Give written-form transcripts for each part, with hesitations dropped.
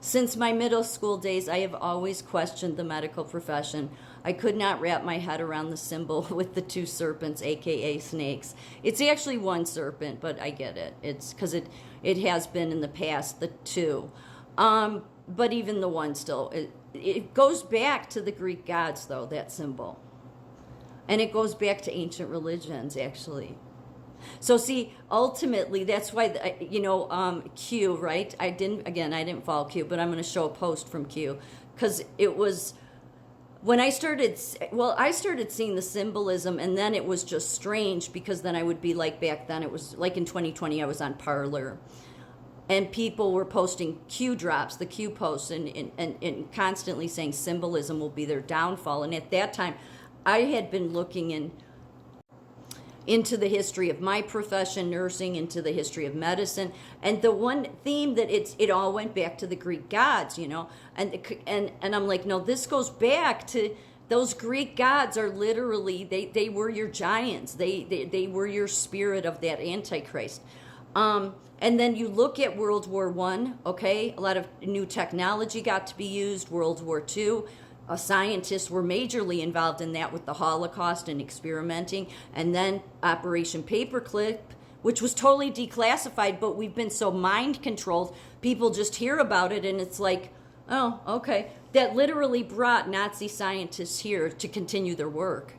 Since my middle school days, I have always questioned the medical profession. I could not wrap my head around the symbol with the two serpents, aka snakes. It's actually one serpent, but I get it. It's because it has been in the past the two. But even the one still, it goes back to the Greek gods, though, that symbol. And it goes back to ancient religions, actually. So see, ultimately, that's why, Q, right? I didn't follow Q, but I'm going to show a post from Q. Because it was, when I started seeing the symbolism, and then it was just strange, because then I would be like, back then, it was like in 2020, I was on Parler. And people were posting Q drops, the Q posts, and constantly saying symbolism will be their downfall. And at that time, I had been looking into the history of my profession, nursing, into the history of medicine, and the one theme that it all went back to the Greek gods, and I'm like, no, this goes back to those Greek gods are literally they were your giants, they were your spirit of that Antichrist. And then you look at World War I, okay, a lot of new technology got to be used. World War II. Scientists were majorly involved in that with the Holocaust and experimenting. And then Operation Paperclip, which was totally declassified, but we've been so mind controlled, people just hear about it and it's like, oh, okay. That literally brought Nazi scientists here to continue their work.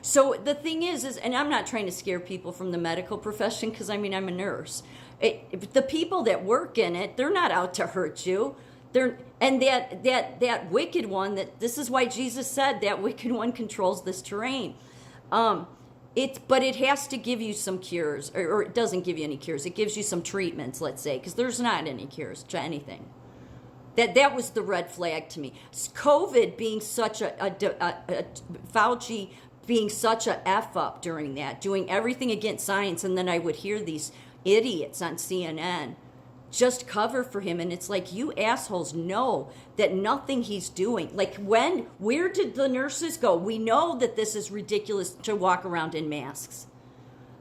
So the thing is, and I'm not trying to scare people from the medical profession, because I'm a nurse. The people that work in it, they're not out to hurt you. And that wicked one, this is why Jesus said that wicked one controls this terrain. But it has to give you some cures, or it doesn't give you any cures. It gives you some treatments, let's say, because there's not any cures to anything. That was the red flag to me. COVID being such a Fauci being such a F up during that, doing everything against science, and then I would hear these idiots on CNN just cover for him, and it's like, you assholes know that nothing he's doing. Like, where did the nurses go? We know that this is ridiculous to walk around in masks.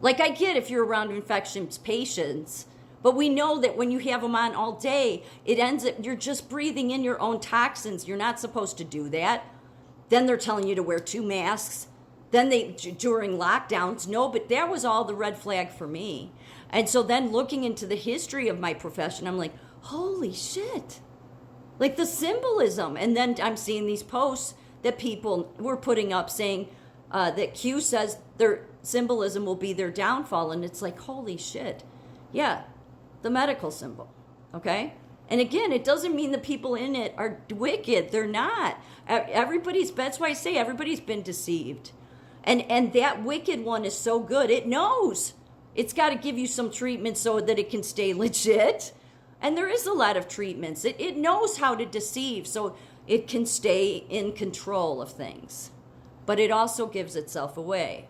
Like, I get if you're around infectious patients, but we know that when you have them on all day, it ends up, you're just breathing in your own toxins. You're not supposed to do that. Then they're telling you to wear 2 masks. Then during lockdowns, no, but that was all the red flag for me. And so then looking into the history of my profession, I'm like, holy shit. Like the symbolism. And then I'm seeing these posts that people were putting up saying that Q says their symbolism will be their downfall. And it's like, holy shit. Yeah, the medical symbol. Okay? And again, it doesn't mean the people in it are wicked. They're not. That's why I say everybody's been deceived. And that wicked one is so good. It knows. It's got to give you some treatment so that it can stay legit. And there is a lot of treatments. It knows how to deceive so it can stay in control of things. But it also gives itself away.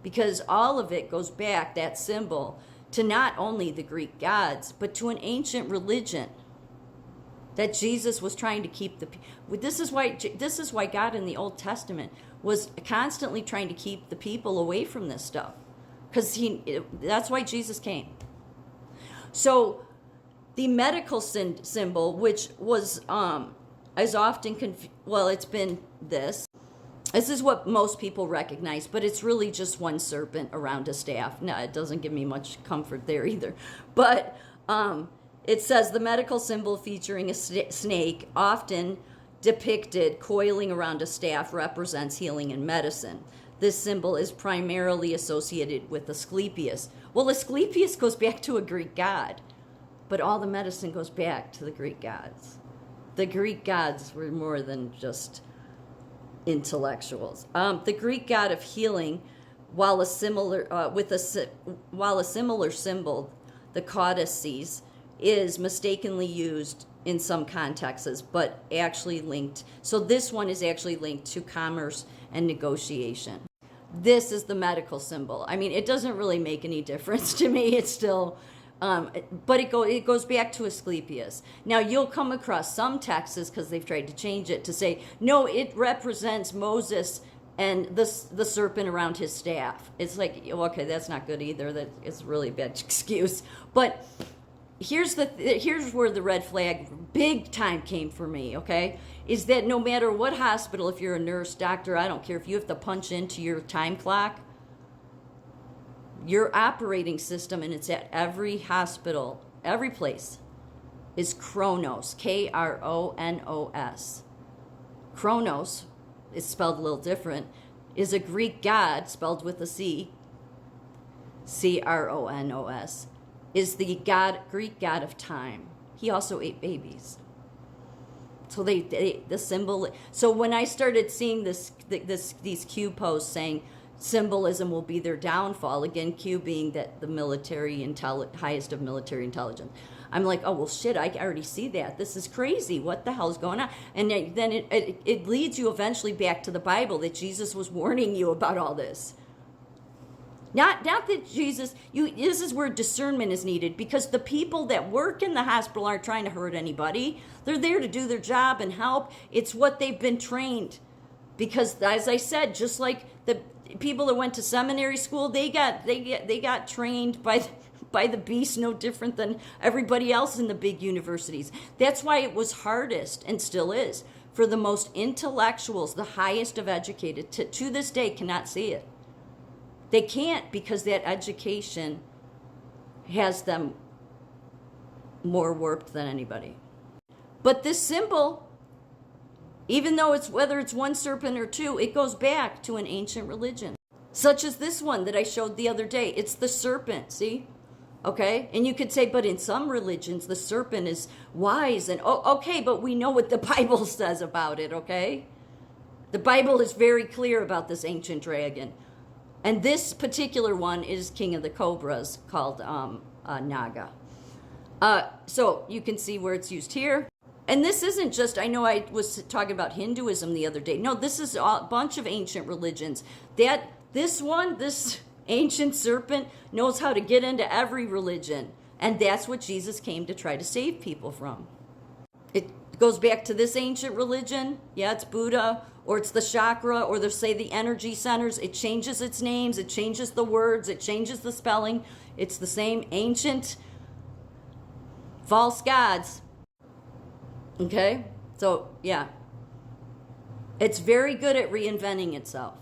Because all of it goes back, that symbol, to not only the Greek gods, but to an ancient religion that Jesus was trying to keep this is why God in the Old Testament was constantly trying to keep the people away from this stuff, because that's why Jesus came. So the medical symbol, which was is often it's been this is what most people recognize, but it's really just one serpent around a staff. No, it doesn't give me much comfort there either. But it says the medical symbol featuring a snake, often depicted coiling around a staff, represents healing and medicine. This symbol is primarily associated with Asclepius. Well, Asclepius goes back to a Greek god, but all the medicine goes back to the Greek gods. The Greek gods were more than just intellectuals. The Greek god of healing, while a similar symbol, the codices, is mistakenly used in some contexts, but actually linked. So this one is actually linked to commerce and negotiation. This is the medical symbol. It doesn't really make any difference to me. It's still, but it goes back to Asclepius. Now you'll come across some texts, because they've tried to change it, to say, no, it represents Moses and the serpent around his staff. It's like, okay, that's not good either. That is really a bad excuse. But here's where the red flag big time came for me, okay? Is that no matter what hospital, if you're a nurse, doctor, I don't care, if you have to punch into your time clock, your operating system, and it's at every hospital, every place, is Chronos, Kronos. Chronos is spelled a little different, is a Greek god spelled with a C, Kronos, is the Greek god of time. He also ate babies. So the symbol. So when I started seeing these Q posts saying symbolism will be their downfall, again Q being that the highest of military intelligence, I'm like, oh well, shit! I already see that. This is crazy. What the hell's going on? And then it leads you eventually back to the Bible that Jesus was warning you about all this. Not that Jesus, this is where discernment is needed, because the people that work in the hospital aren't trying to hurt anybody. They're there to do their job and help. It's what they've been trained. Because as I said, just like the people that went to seminary school, they got trained by the beast, no different than everybody else in the big universities. That's why it was hardest, and still is, for the most intellectuals, the highest of educated, to this day cannot see it. They can't, because that education has them more warped than anybody. But this symbol, even though whether it's one serpent or two, it goes back to an ancient religion, such as this one that I showed the other day. It's the serpent, see? Okay? And you could say, but in some religions, the serpent is wise. And okay, but we know what the Bible says about it, okay? The Bible is very clear about this ancient dragon. And this particular one is king of the cobras, called Naga. So you can see where it's used here. And this isn't just, I know I was talking about Hinduism the other day. No, this is a bunch of ancient religions. This ancient serpent knows how to get into every religion. And that's what Jesus came to try to save people from. It goes back to this ancient religion. Yeah, it's Buddha, or it's the chakra, or they say the energy centers. It changes its names, it changes the words, it changes the spelling. It's the same ancient false gods. Okay? So, yeah. It's very good at reinventing itself.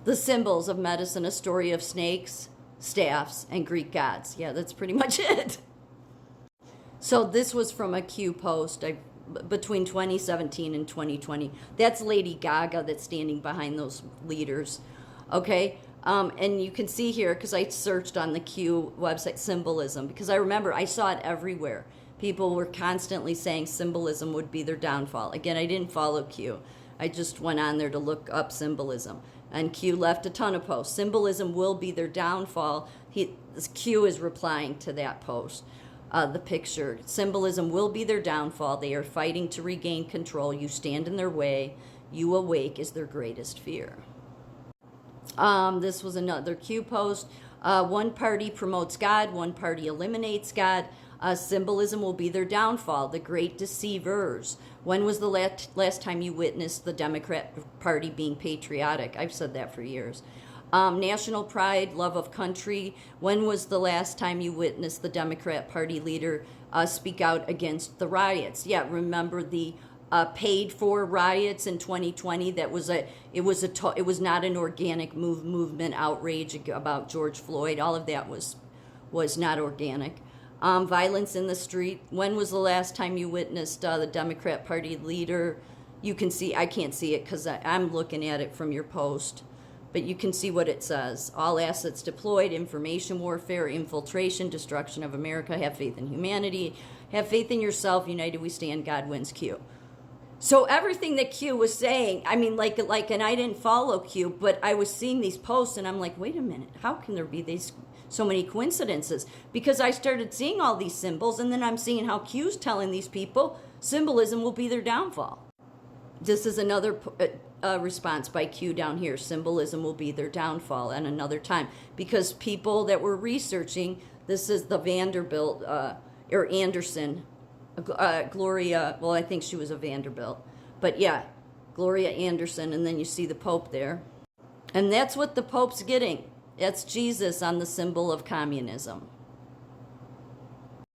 The symbols of medicine, a story of snakes, staffs, and Greek gods. Yeah, that's pretty much it. So this was from a Q post between 2017 and 2020. That's Lady Gaga that's standing behind those leaders. Okay? And you can see here, because I searched on the Q website, symbolism, because I remember I saw it everywhere. People were constantly saying symbolism would be their downfall. Again, I didn't follow Q. I just went on there to look up symbolism. And Q left a ton of posts. Symbolism will be their downfall. Q is replying to that post. The picture. Symbolism will be their downfall. They are fighting to regain control. You stand in their way. You awake is their greatest fear. This was another Q post. One party promotes God. One party eliminates God. Symbolism will be their downfall. The great deceivers. When was the last time you witnessed the Democrat Party being patriotic? I've said that for years. National pride, love of country. When was the last time you witnessed the Democrat Party leader speak out against the riots? Yeah, remember the paid for riots in 2020? It was not an organic movement outrage about George Floyd. All of that was not organic. Violence in the street. When was the last time you witnessed the Democrat Party leader? You can see, I can't see it because I'm looking at it from your post. But you can see what it says. All assets deployed, information warfare, infiltration, destruction of America, have faith in humanity, have faith in yourself, united we stand, God wins, Q. So everything that Q was saying, I mean, and I didn't follow Q, but I was seeing these posts and I'm like, wait a minute, how can there be so many coincidences? Because I started seeing all these symbols and then I'm seeing how Q's telling these people symbolism will be their downfall. This is another response by Q down here. Symbolism will be their downfall at another time. Because people that were researching, this is the Vanderbilt, or Anderson, Gloria, well, I think she was a Vanderbilt. But yeah, Gloria Anderson, and then you see the Pope there. And that's what the Pope's getting. That's Jesus on the symbol of communism.